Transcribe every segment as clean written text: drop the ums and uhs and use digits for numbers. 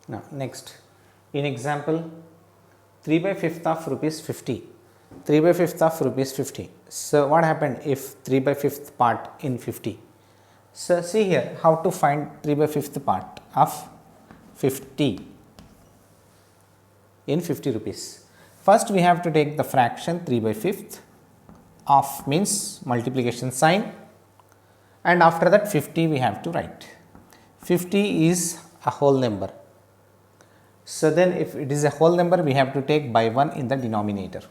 Now next, in example 3 by 5th of rupees 50. 3 by 5th of rupees 50. So what happened if 3 by 5th part in 50? So see here how to find 3 by 5th part of 50 in 50 rupees. First we have to take the fraction 3 by 5th of means multiplication sign, and after that 50 we have to write. 50 is a whole number. So then if it is a whole number, we have to take by 1 in the denominator.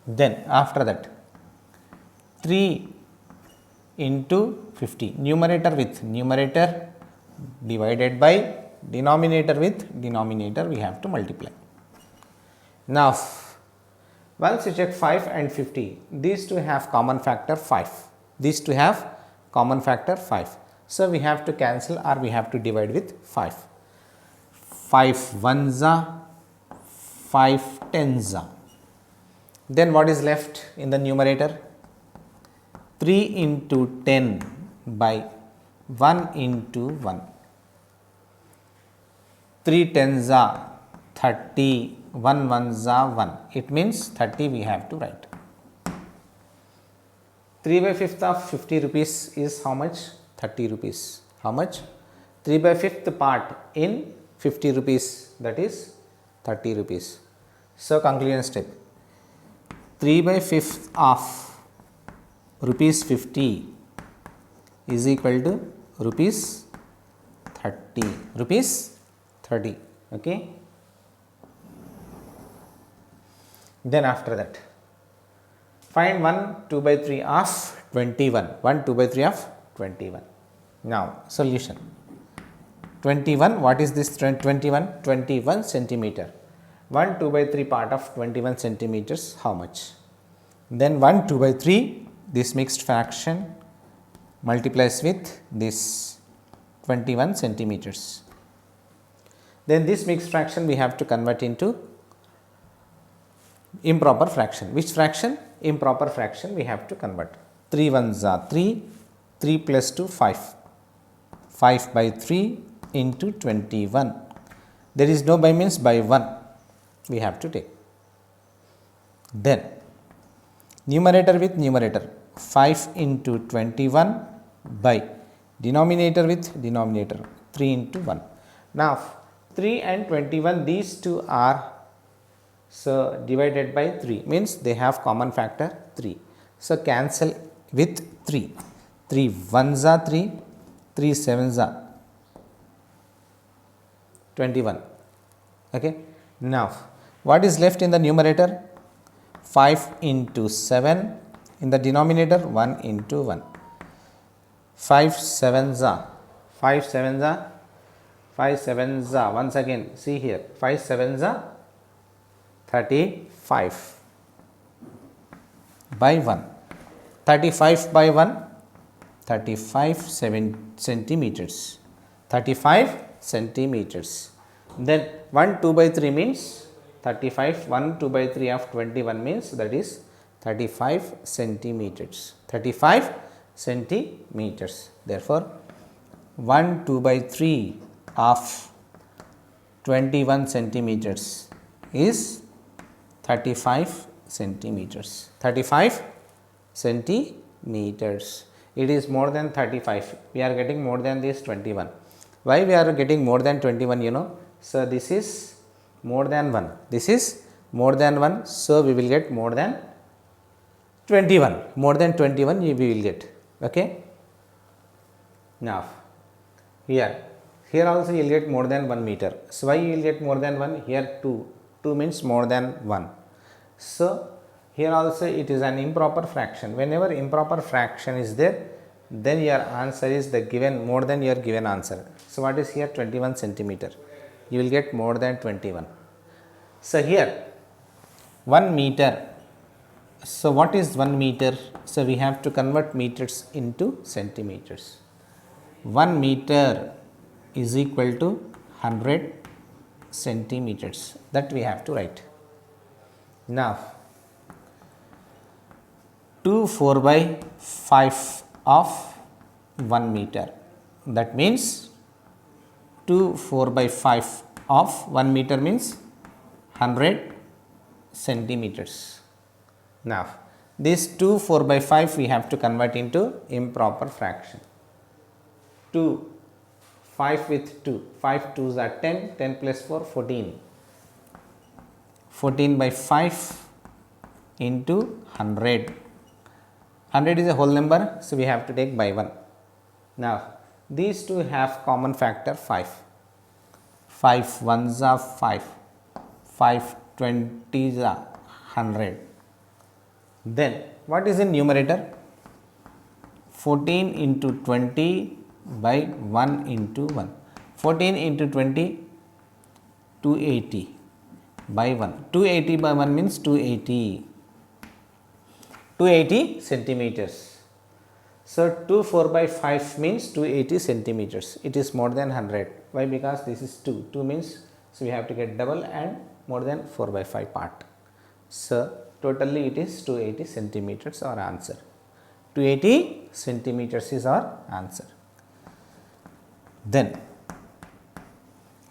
Then after that 3 into 50, numerator with numerator divided by denominator with denominator, we have to multiply. Now once you check 5 and 50, these two have common factor 5. These two have common factor 5. So we have to cancel or we have to divide with 5. 5 ones are 5 tens are. Then what is left in the numerator? 3 into 10 by 1 into 1. 3 tens are 30, 1 ones are 1. It means 30 we have to write. 3 by 5th of 50 rupees is how much? 30 rupees. How much? 3 by 5th part in 50 rupees, that is 30 rupees. So conclusion step, 3 by 5th of rupees 50 is equal to rupees 30. Rupees 30. Okay. Then after that, find 1 2 by 3 of 21. 1 2 by 3 of 21. Now solution. 21, what is this 21? 21 centimeter. 1 2 by 3 part of 21 centimeters, how much? Then 1 2 by 3, this mixed fraction multiplies with this 21 centimeters. Then this mixed fraction we have to convert into improper fraction. Which fraction? Improper fraction we have to convert. 3 ones are 3, 3 plus 2 5. 5 by 3 into 21. There is no by means by 1 we have to take. Then numerator with numerator, 5 into 21 by denominator with denominator, 3 into 1. Now 3 and 21, these two are so divided by 3, means they have common factor 3. So cancel with 3. 3 ones are 3, 3 sevens are 21. Okay. Now what is left in the numerator? 5 into 7, in the denominator 1 into 1. 5 sevens are 5 sevens are 5 sevens are, once again see here, 5 sevens are 35 by 1. 35 by 1, 35 centimeters. 35 centimeters. Then 1 2 by 3 means 35, 1 2 by 3 of 21 means that is 35 centimeters. 35 centimeters. Therefore 1 2 by 3 of 21 centimeters is 35 centimeters. 35 centimeters. It is more than 35. We are getting more than this 21. Why we are getting more than 21, you know? So this is more than 1. This is more than 1. So we will get more than 21. More than 21 we will get. Okay. Now here also you will get more than 1 meter. So why you will get more than 1? Here 2. 2 means more than 1. So here also it is an improper fraction. Whenever improper fraction is there, then your answer is the given more than your given answer. So what is here? 21 centimeter. You will get more than 21. So here 1 meter. So what is 1 meter? So we have to convert meters into centimeters. 1 meter is equal to 100 centimeters. That we have to write. Now 2 4 by 5 of 1 meter. That means 2 4 by 5 of 1 meter means 100 centimeters. Now, this 2 4 by 5 we have to convert into improper fraction. 2, 5 with 2, 5 2s are 10, 10 plus 4, 14. 14 by 5 into 100. 100 is a whole number, so we have to take by 1. Now, these two have common factor 5. 5 ones are 5, 5 20s are 100. Then, what is in numerator? 14 into 20 by 1 into 1. 14 into 20, 280 by 1. 280 by 1 means 280. 280 centimeters. So, 2 4 by 5 means 280 centimeters. It is more than 100. Why? Because this is 2. 2 means, so we have to get double and more than 4 by 5 part. So, totally it is 280 centimeters our answer. 280 centimeters is our answer. Then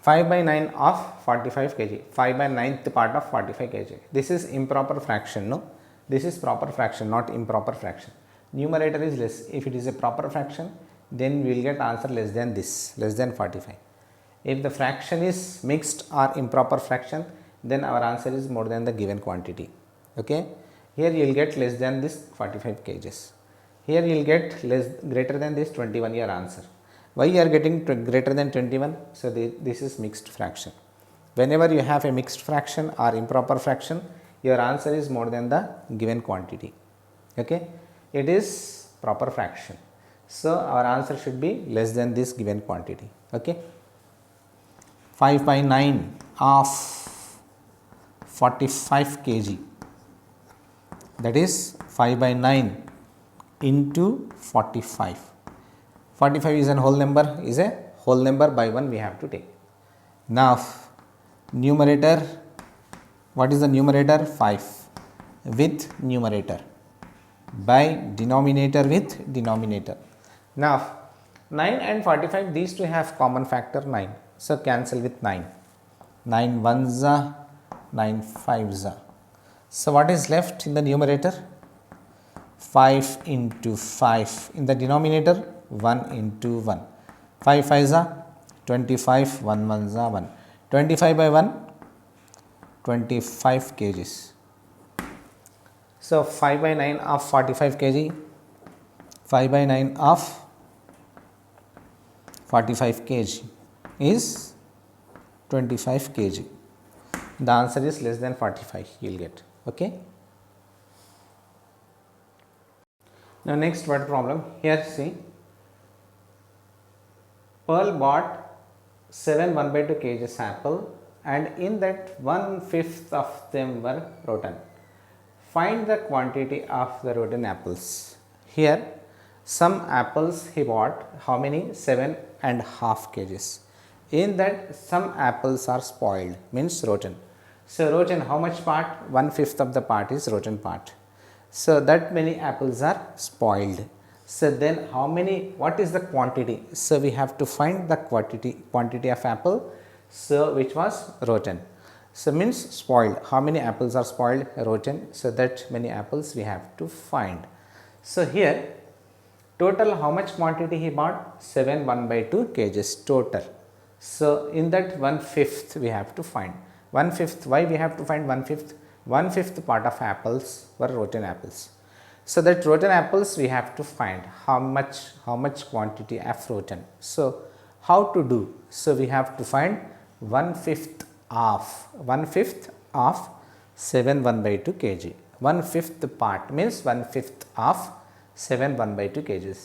5 by 9 of 45 kg. 5 by 9th part of 45 kg. This is improper fraction, no? This is proper fraction, not improper fraction. Numerator is less. If it is a proper fraction, then we will get answer less than this, less than 45. If the fraction is mixed or improper fraction, then our answer is more than the given quantity. Okay. Here you will get less than this 45 kgs. Here you will get greater than this 21 your answer. Why you are getting greater than 21? So, this is mixed fraction. Whenever you have a mixed fraction or improper fraction, your answer is more than the given quantity. Okay. It is proper fraction. So, our answer should be less than this given quantity. Okay. 5 by 9 of 45 kg, that is 5 by 9 into 45. 45 is a whole number, by 1 we have to take. Now, numerator, what is the numerator? 5 with numerator by denominator with denominator. Now, 9 and 45, these two have common factor 9. So, cancel with 9. 9 ones are 9 5s are. So, what is left in the numerator? 5 into 5. In the denominator, 1 into 1. 5 5s are 25, 1 1s are 1. 25 by 1, 25 kgs. So, 5 by 9 of 45 kg, 5 by 9 of 45 kg is 25 kg. The answer is less than 45 you will get. Okay. Now, next word problem. Here see, Pearl bought 7 1 by 2 kgs apple and in that 1/5 of them were rotten. Find the quantity of the rotten apples. Here some apples he bought, how many? 7.5 kgs. In that some apples are spoiled, means rotten. So, rotten how much part? 1/5 of the part is rotten part. So, that many apples are spoiled. So, then how many, what is the quantity? So, we have to find the quantity of apple, so which was rotten. So, means spoiled. How many apples are spoiled? Rotten. So, that many apples we have to find. So, here total how much quantity he bought? 7 1 by 2 kgs total. So, in that 1/5 we have to find. 1/5, why we have to find 1/5? 1/5 part of apples were rotten apples. So, that rotten apples we have to find how much quantity of rotten. So, how to do? So, we have to find 1/5 of 7 1 by 2 kg. 1/5 part means 1/5 of 7 1 by 2 kgs.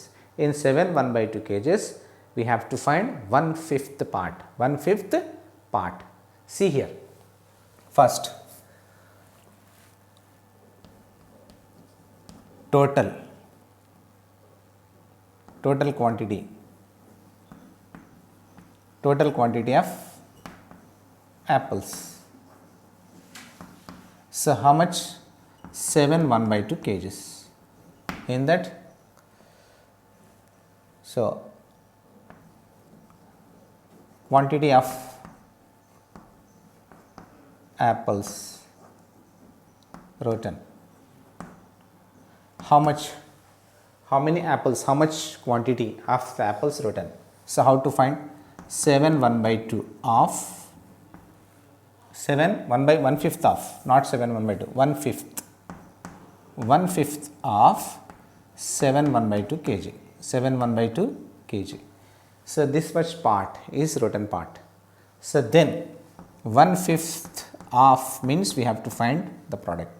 In 7 1 by 2 kgs, we have to find 1/5 part. 1/5 part. See here. First, total quantity of apples. So, how much? 7 1 by 2 kgs. In that, so quantity of apples rotten. How many apples, how much quantity of the apples rotten? So how to find? 7 1 by 2 of 7 1 by 1/5 of, not 7 1 by 2, 1/5 of 7 1 by 2 kg, 7 1 by 2 kg. So this much part is rotten part. So then 1/5 of means we have to find the product.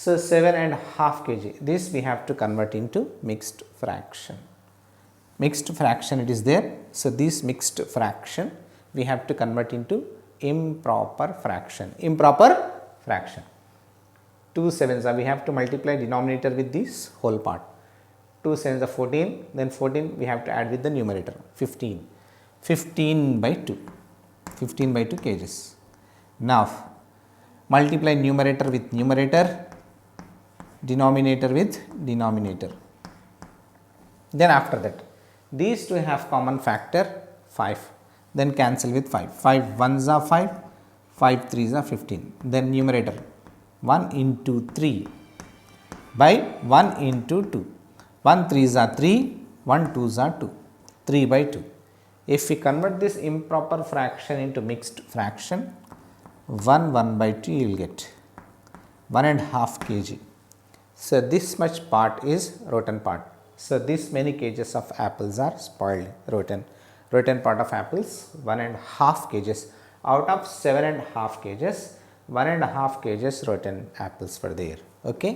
So 7.5 kg, this we have to convert into mixed fraction. Mixed fraction it is there. So this mixed fraction we have to convert into improper fraction. Improper fraction. 2 sevens are, we have to multiply denominator with this whole part. 2 sevens are 14, then 14 we have to add with the numerator 15. 15 by 2. 15 by 2 kgs. Now multiply numerator with numerator, denominator with denominator. Then after that, these two have common factor 5. Then cancel with 5. 5 ones are 5, 5 threes are 15. Then numerator 1 into 3 by 1 into 2. 1 threes are 3, 1 twos are 2. 3 by 2. If we convert this improper fraction into mixed fraction, 1 1 by 2 you will get 1.5 kg. So this much part is rotten part. So this many kgs of apples are spoiled, rotten. Rotten part of apples 1.5 kgs. Out of 7.5 kgs, 1.5 kgs rotten apples were there. Okay.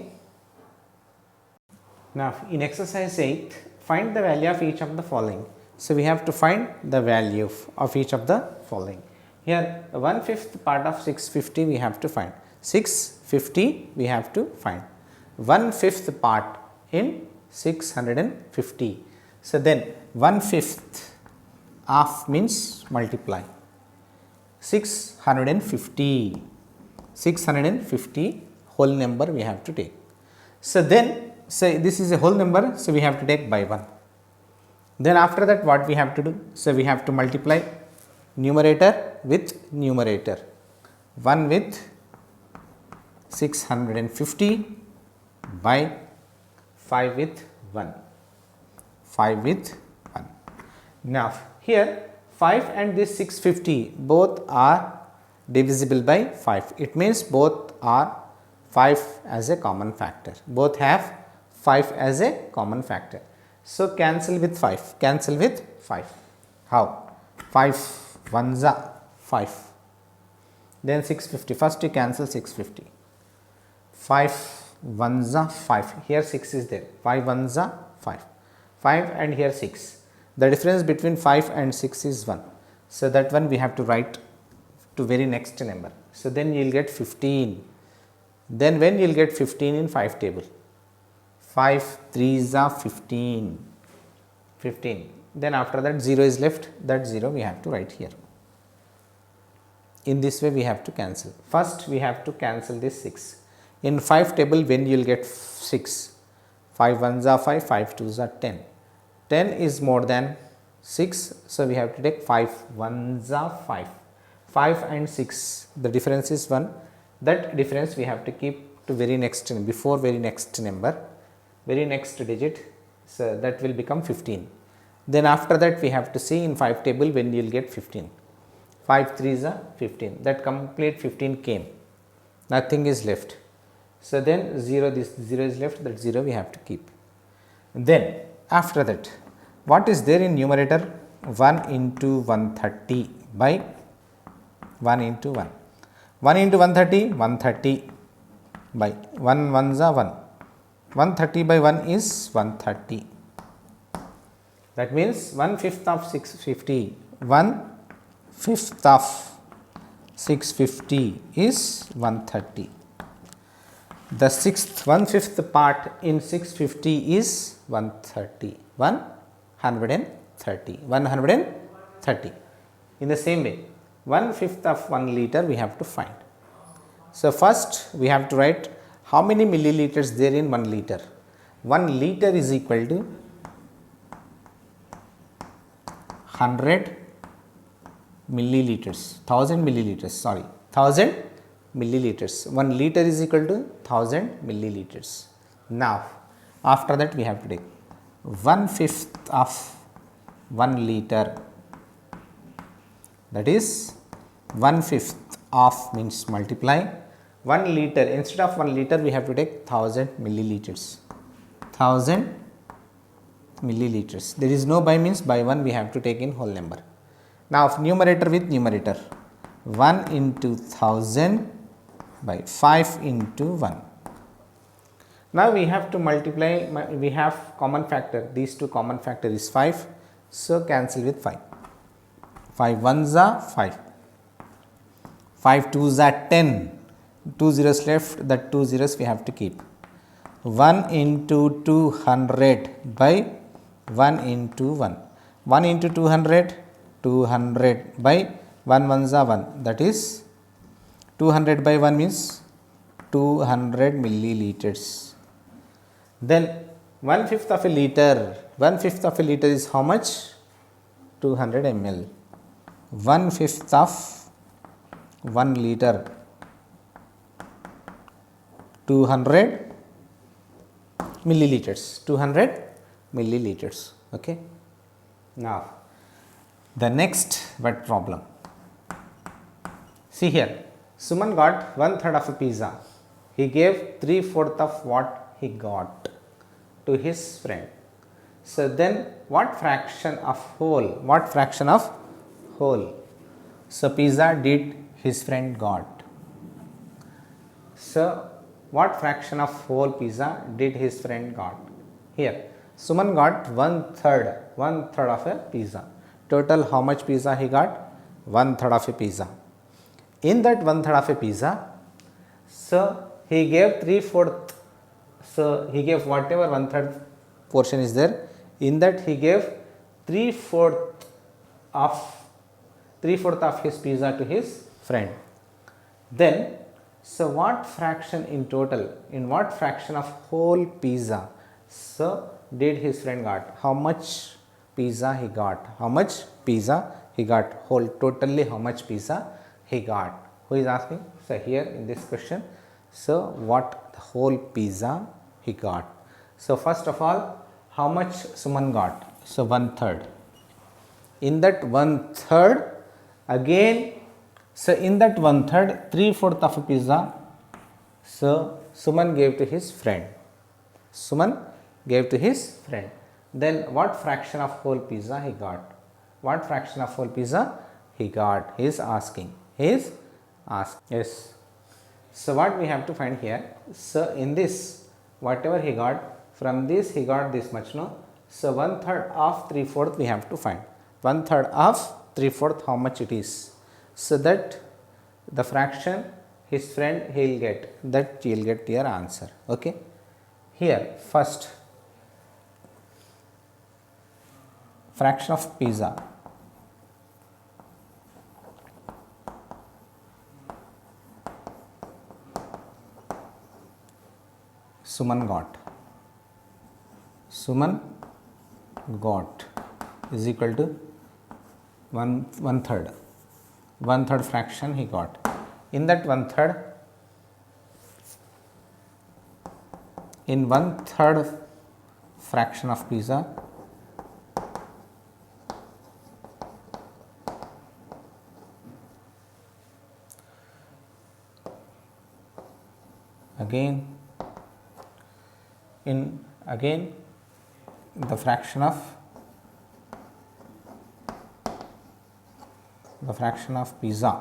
Now in exercise 8, find the value of each of the following. So we have to find the value of each of the following. Here 1/5 part of 650 we have to find. 650 we have to find. 1/5 part in 650. So then 1/5 of means multiply 650. 650 whole number we have to take. So then say this is a whole number, so we have to take by 1. Then after that what we have to do? So we have to multiply numerator with numerator. 1 with 650 by 5 with 1. 5 with 1. Now here 5 and this 650 both are divisible by 5. It means both are 5 as a common factor. Both have 5 as a common factor. So cancel with 5. Cancel with 5. How? 5 ones are 5. Then 650. First you cancel 650. 5 ones are 5. Here 6 is there. 5 ones are 5. 5 and here 6. The difference between 5 and 6 is 1. So that one we have to write to very next number. So then you will get 15. Then when you will get 15 in 5 table? 5 threes are 15. 15. Then after that 0 is left. That 0 we have to write here. In this way we have to cancel. First we have to cancel this 6. In 5 table when you will get 6? 5 ones are 5, 5 twos are 10. 10 is more than 6. So we have to take 5 ones are 5. 5 and 6, the difference is 1. That difference we have to keep to very next, before very next number, very next digit. So that will become 15. Then after that we have to see in 5 table when you will get 15. 5 threes are 15. That complete 15 came. Nothing is left. So then 0, this 0 is left, that 0 we have to keep. Then after that, what is there in numerator? 1 into 130 by 1 into 1. 1 into 130, 130 by 1 ones are 1. 130 by 1 is 130. That means 1/5 of 650. 1/5 of 650 is 130. The 1/5 part in 650 is 130. 130. 130. In the same way, 1/5 of 1 liter we have to find. So first we have to write how many milliliters there in 1 liter. 1 liter is equal to 100 milliliters, 1000 milliliters, sorry, 1000 milliliters. 1 liter is equal to 1000 milliliters. Now, after that we have to take 1/5 of 1 liter, that is 1/5 of means multiply 1 liter, instead of 1 liter we have to take 1000 milliliters, 1000 milliliters. There is no by means by 1 we have to take in whole number. Now, numerator with numerator, 1 into 1000 by 5 into 1. Now, we have to multiply, we have common factor, these two common factor is 5, so cancel with 5. 5 ones are 5, 5 twos are 10, 2 zeros left, that 2 zeros we have to keep. 1 into 200 by 1 into 1, 1 into 200, 200 by 1 ones are 1, that is 200 by 1 means 200 milliliters. Then 1/5 of a liter, 1/5 of a liter is how much? 200 ml. 1/5 of 1 liter, 200 milliliters, 200 milliliters. Okay. Now, the next word problem. See here, Suman got 1/3 of a pizza. He gave 3/4 of what he got to his friend. So then, what fraction of whole? What fraction of whole? So pizza did his friend got. So what fraction of whole pizza did his friend got? Here, Suman got 1/3 of a pizza. Total how much pizza he got? 1/3 of a pizza. In that 1/3 of a pizza, so he gave 3/4. So he gave whatever 1/3 portion is there. In that he gave 3/4 of his pizza to his friend. Then, so what fraction in total? In what fraction of whole pizza? So did his friend got? How much pizza he got? How much pizza he got? Whole totally how much pizza he got? Who is asking? So here in this question, so what the whole pizza he got? So first of all, how much Suman got? So 1/3. In that 1/3 again, so in that 1/3, 3/4 of a pizza, so Suman gave to his friend. Suman gave to his friend. Then what fraction of whole pizza he got? What fraction of whole pizza he got? He is asking. He is asking. Yes. So what we have to find here? So in this, whatever he got, from this he got this much, no? So 1/3 of 3/4 we have to find. 1/3 of 3/4 how much it is? So that the fraction his friend he will get, that he will get your answer. Okay. Here first, fraction of pizza. Suman got. Suman got is equal to 1/3. 1/3 fraction he got. In that 1/3, in 1/3 fraction of pizza, again the fraction of pizza,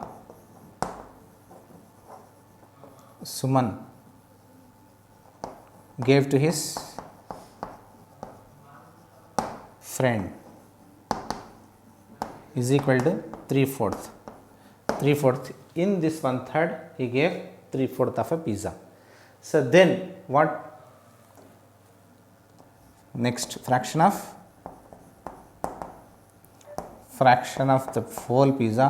Suman gave to his friend is equal to 3/4. 3/4 in this 1/3 he gave 3/4 of a pizza. So then what? Next, fraction of the whole pizza,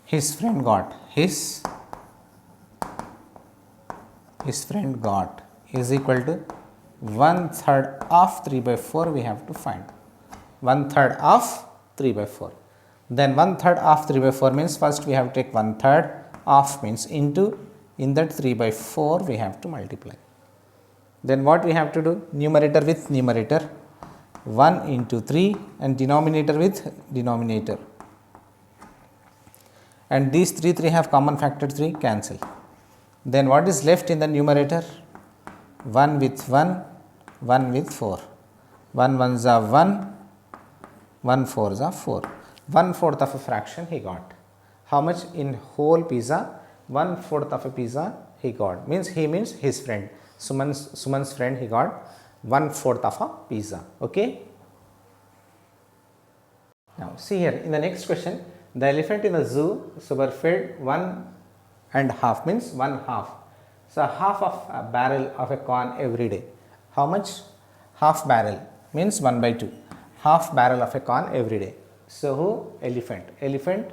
his friend got. His friend got is equal to 1/3 of 3 by 4 we have to find. 1/3 of 3 by 4. Then 1/3 of 3 by 4 means first we have to take 1/3 of means into, in that 3 by 4 we have to multiply. Then what we have to do? Numerator with numerator, 1 into 3 and denominator with denominator. And these 3 have common factor 3, cancel. Then what is left in the numerator? 1 with 1, 1 with 4. 1 ones are 1, 1 fours are 4. 1/4 of a fraction he got. How much in whole pizza? 1/4 of a pizza he got. Means he means his friend. Suman's friend, he got 1/4 of a pizza. Okay. Now see here in the next question, the elephant in the zoo were fed 1.5 means 1/2. So half of a barrel of a corn every day. How much? Half barrel means 1/2. Half barrel of a corn every day. So who? Elephant. Elephant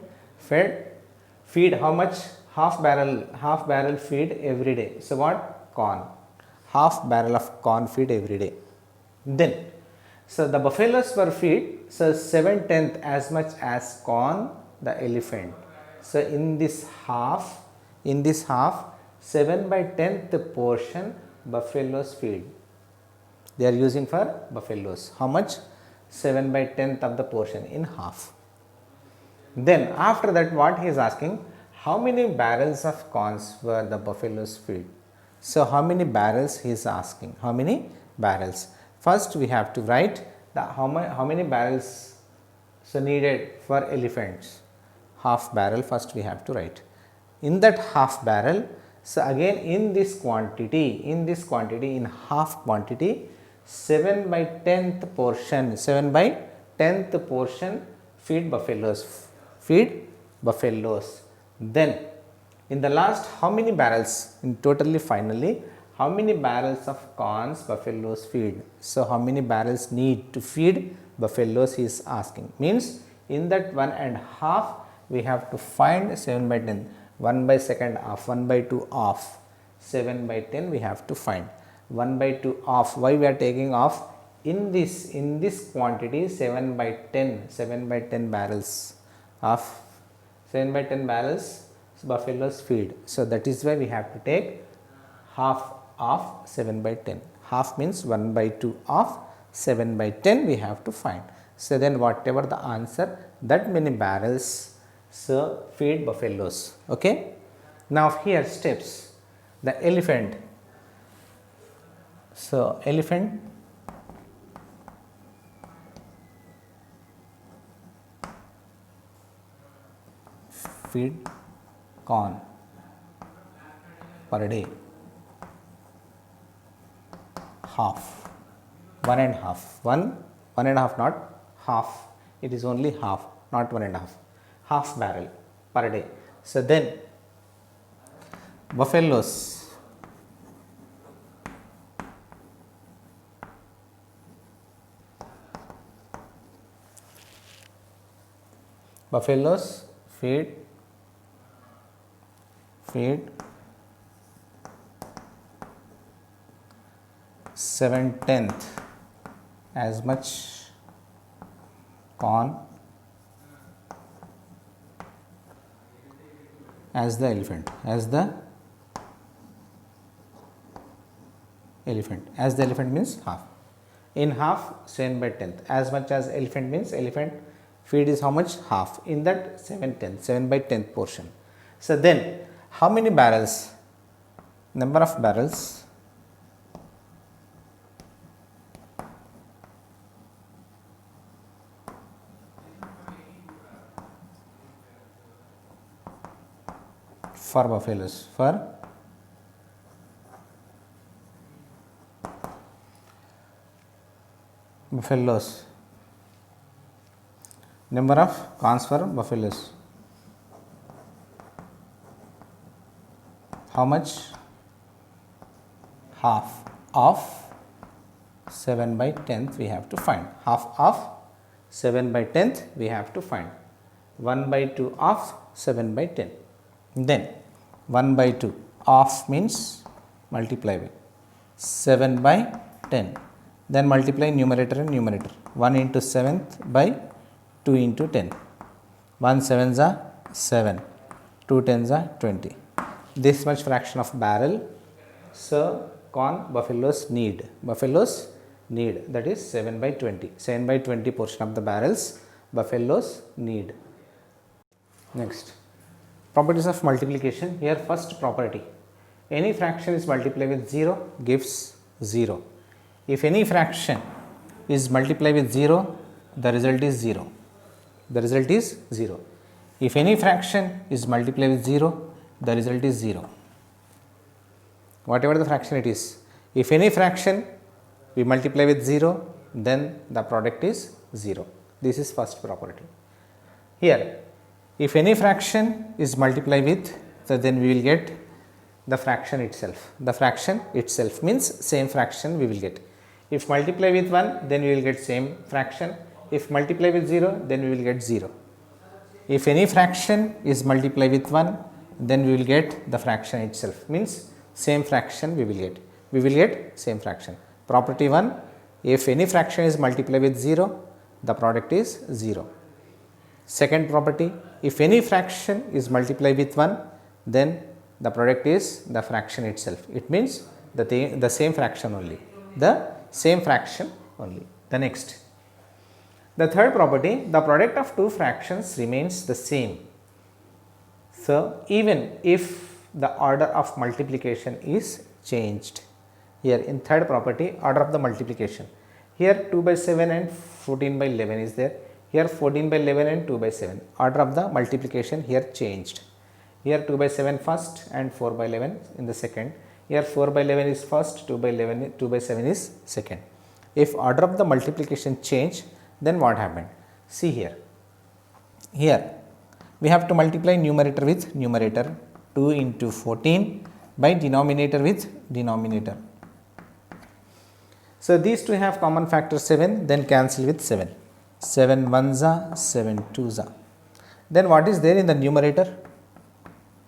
feed how much? Half barrel feed every day. So what? Corn. Half barrel of corn feed every day. Then, so the buffaloes were feed, so 7/10 as much as corn the elephant. So in this half, 7/10 portion buffaloes feed. They are using for buffaloes. How much? 7/10 of the portion in half. Then after that what he is asking, how many barrels of corns were the buffaloes feed? So how many barrels he is asking? How many barrels? First we have to write the how many barrels so needed for elephants. Half barrel first we have to write. In that half barrel, so again in this quantity in half quantity, 7/10 portion feed buffaloes. Then in the last, how many barrels in totally finally, how many barrels of corns buffaloes feed? So how many barrels need to feed buffaloes he is asking. Means in that 1.5 we have to find 7/10. 1/2 off, 1/2 off, 7/10 we have to find. 1/2 off. Why we are taking off? In this quantity 7/10 barrels of 7/10 barrels buffaloes feed. So that is why we have to take half of 7/10. Half means 1/2 of 7/10 we have to find. So then whatever the answer, that many barrels so feed buffaloes. Okay. Now here steps. The elephant. So elephant feed corn per day. Half. 1.5. 1.5 not half. It is only half, not 1.5. Half barrel per day. So then buffaloes feed 7/10 as much corn as the elephant. As the elephant means half. In half 7/10. As much as elephant means elephant feed is how much? Half. In that 7/10 portion. So then how many barrels? Number of barrels for buffaloes. For buffaloes, number of corns for buffaloes. How much? Half of 7/10 we have to find. Half of 7/10 we have to find. 1/2 of 7/10. Then 1/2 of means multiply by 7/10. 10. Then multiply numerator and numerator. 1 into 7th by 2 into 10. 1 7s are 7. 2 10s are 20. This much fraction of barrel, so corn buffaloes need. Buffaloes need, that is 7 by 20. 7 by 20 portion of the barrels buffaloes need. Next, properties of multiplication. Here first property, any fraction is multiplied with 0 gives 0. If any fraction is multiplied with 0, the result is 0. The result is 0. If any fraction is multiplied with 0, the result is 0. Whatever the fraction it is, if any fraction we multiply with 0, then the product is 0. This is first property. Here, if any fraction is multiplied with, so then we will get the fraction itself. The fraction itself means same fraction we will get. If multiply with 1, then we will get same fraction. If multiply with 0, then we will get 0. If any fraction is multiplied with 1, then we will get the fraction itself, means same fraction we will get. We will get same fraction. Property 1, if any fraction is multiplied with 0, the product is 0. Second property, if any fraction is multiplied with 1, then the product is the fraction itself. It means the same fraction only. The same fraction only. The next, the third property, the product of two fractions remains the same. So, even if the order of multiplication is changed. Here in third property, order of the multiplication. Here 2 by 7 and 14 by 11 is there. Here 14 by 11 and 2 by 7. Order of the multiplication here changed. Here 2 by 7 first and 4 by 11 in the second. Here 4 by 11 is first, 2 by 7 is second. If order of the multiplication change, then what happened? See here. Here we have to multiply numerator with numerator, 2 into 14 by denominator with denominator. So, these two have common factor 7, then cancel with 7. 7 1s are, 7 2s are. Then what is there in the numerator?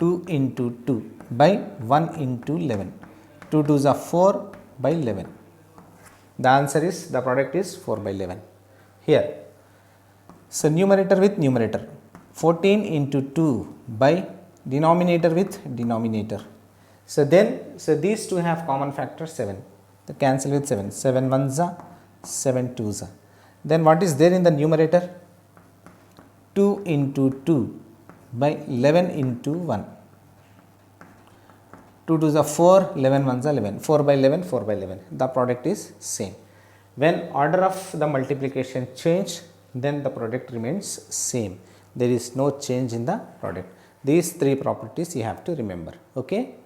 2 into 2 by 1 into 11. 2 2s are 4 by 11. The answer is, the product is 4 by 11. Here, so numerator with numerator, 14 into 2 by denominator with denominator. So, these two have common factor 7. The cancel with 7. 7 1s are, 7 2s are. Then what is there in the numerator? 2 into 2 by 11 into 1. 2 2s are 4, 11 1s are 11. 4 by 11, 4 by 11. The product is same. When order of the multiplication change, then the product remains same. There is no change in the product. These three properties you have to remember. Okay.